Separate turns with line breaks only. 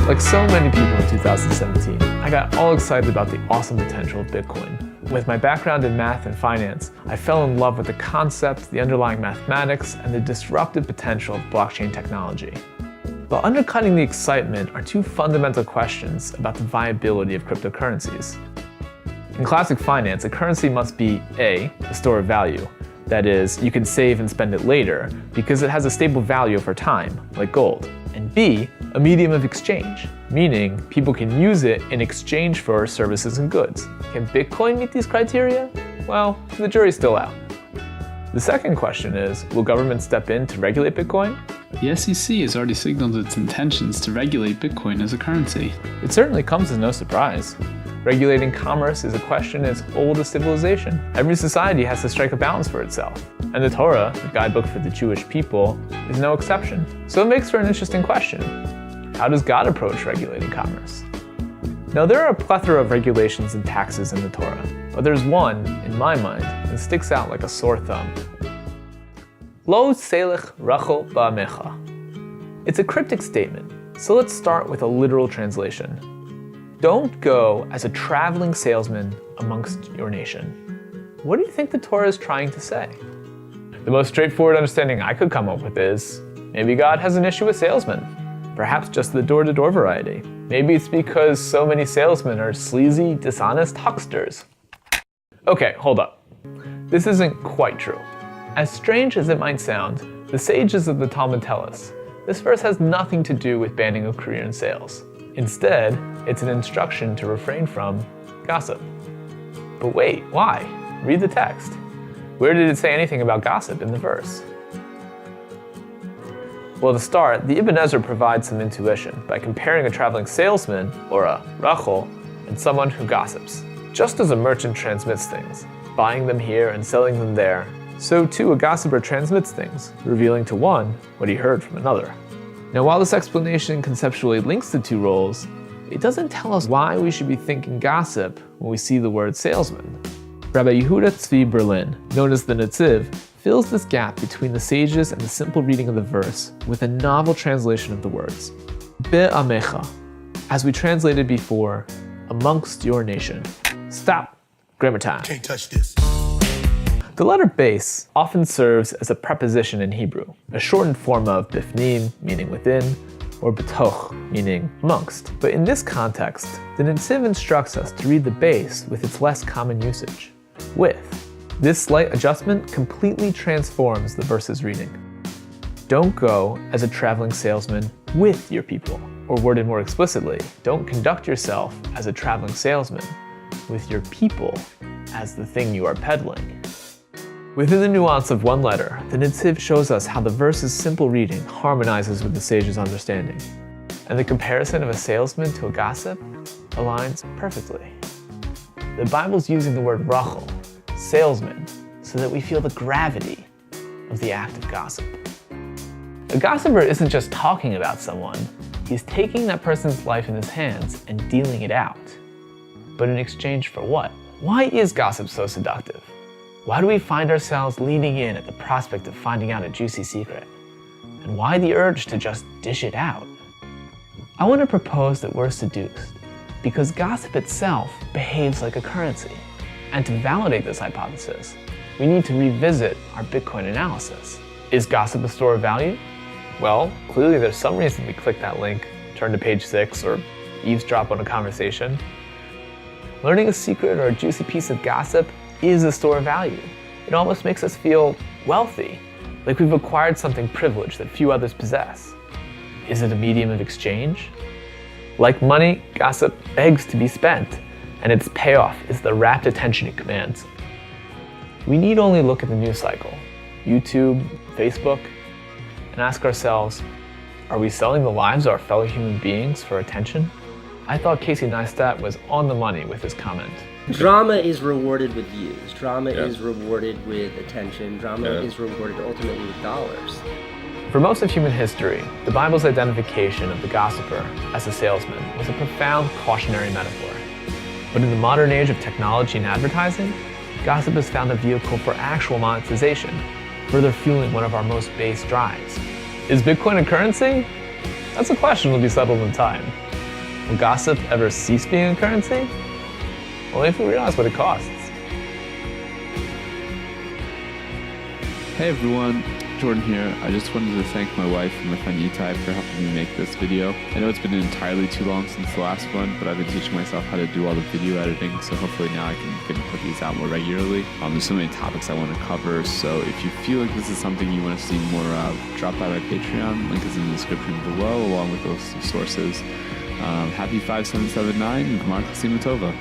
Like so many people in 2017, I got all excited about the awesome potential of Bitcoin. With my background in math and finance, I fell in love with the concept, the underlying mathematics, and the disruptive potential of blockchain technology. But undercutting the excitement are two fundamental questions about the viability of cryptocurrencies. In classic finance, a currency must be A, a store of value. That is, you can save and spend it later because it has a stable value over time, like gold. And B, a medium of exchange, meaning people can use it in exchange for services and goods. Can Bitcoin meet these criteria? Well, the jury's still out. The second question is, will government step in to regulate Bitcoin?
The SEC has already signaled its intentions to regulate Bitcoin as a currency.
It certainly comes as no surprise. Regulating commerce is a question as old as civilization. Every society has to strike a balance for itself. And the Torah, the guidebook for the Jewish people, is no exception. So it makes for an interesting question. How does God approach regulating commerce? Now, there are a plethora of regulations and taxes in the Torah, but there's one, in my mind, that sticks out like a sore thumb. Lo selech rachel ba'amecha. It's a cryptic statement, so let's start with a literal translation. Don't go as a traveling salesman amongst your nation. What do you think the Torah is trying to say? The most straightforward understanding I could come up with is, maybe God has an issue with salesmen. Perhaps just the door-to-door variety. Maybe it's because so many salesmen are sleazy, dishonest hucksters. Okay, hold up. This isn't quite true. As strange as it might sound, the sages of the Talmud tell us, this verse has nothing to do with banning a career in sales. Instead, it's an instruction to refrain from gossip. But wait, why? Read the text. Where did it say anything about gossip in the verse? Well, to start, the Ibn Ezra provides some intuition by comparing a traveling salesman, or a rachel, and someone who gossips. Just as a merchant transmits things, buying them here and selling them there, so too a gossiper transmits things, revealing to one what he heard from another. Now, while this explanation conceptually links the two roles, it doesn't tell us why we should be thinking gossip when we see the word salesman. Rabbi Yehuda Tzvi Berlin, known as the Netziv, fills this gap between the sages and the simple reading of the verse with a novel translation of the words. Be'amecha, as we translated before, amongst your nation. Stop. Grammar time.
Can't touch this.
The letter base often serves as a preposition in Hebrew, a shortened form of bifnim, meaning within, or betoch, meaning amongst. But in this context, the Netziv instructs us to read the base with its less common usage, with. This slight adjustment completely transforms the verse's reading. Don't go as a traveling salesman with your people, or worded more explicitly, don't conduct yourself as a traveling salesman with your people as the thing you are peddling. Within the nuance of one letter, the Netziv shows us how the verse's simple reading harmonizes with the sage's understanding. And the comparison of a salesman to a gossip aligns perfectly. The Bible's using the word rachel, salesman, so that we feel the gravity of the act of gossip. A gossiper isn't just talking about someone, he's taking that person's life in his hands and dealing it out. But in exchange for what? Why is gossip so seductive? Why do we find ourselves leaning in at the prospect of finding out a juicy secret? And why the urge to just dish it out? I want to propose that we're seduced because gossip itself behaves like a currency. And to validate this hypothesis, we need to revisit our Bitcoin analysis. Is gossip a store of value? Well, clearly there's some reason we click that link, turn to page 6, or eavesdrop on a conversation. Learning a secret or a juicy piece of gossip is a store of value. It almost makes us feel wealthy, like we've acquired something privileged that few others possess. Is it a medium of exchange? Like money, gossip begs to be spent, and its payoff is the rapt attention it commands. We need only look at the news cycle, YouTube, Facebook, and ask ourselves, are we selling the lives of our fellow human beings for attention? I thought Casey Neistat was on the money with his comment.
Drama is rewarded with views. Drama is rewarded with attention. Drama is rewarded ultimately with dollars.
For most of human history, the Bible's identification of the gossiper as a salesman was a profound cautionary metaphor. But in the modern age of technology and advertising, gossip has found a vehicle for actual monetization, further fueling one of our most base drives. Is Bitcoin a currency? That's a question that will be settled in time. Will gossip ever cease being a currency? Only if we realize what it costs.
Hey everyone, Jordan here. I just wanted to thank my wife and my friend Itai for helping me make this video. I know it's been entirely too long since the last one, but I've been teaching myself how to do all the video editing, so hopefully now I can put these out more regularly. There's so many topics I want to cover, so if you feel like this is something you want to see more of, drop by my Patreon. Link is in the description below, along with those sources. Happy 5779, Gmar Chasim Tova.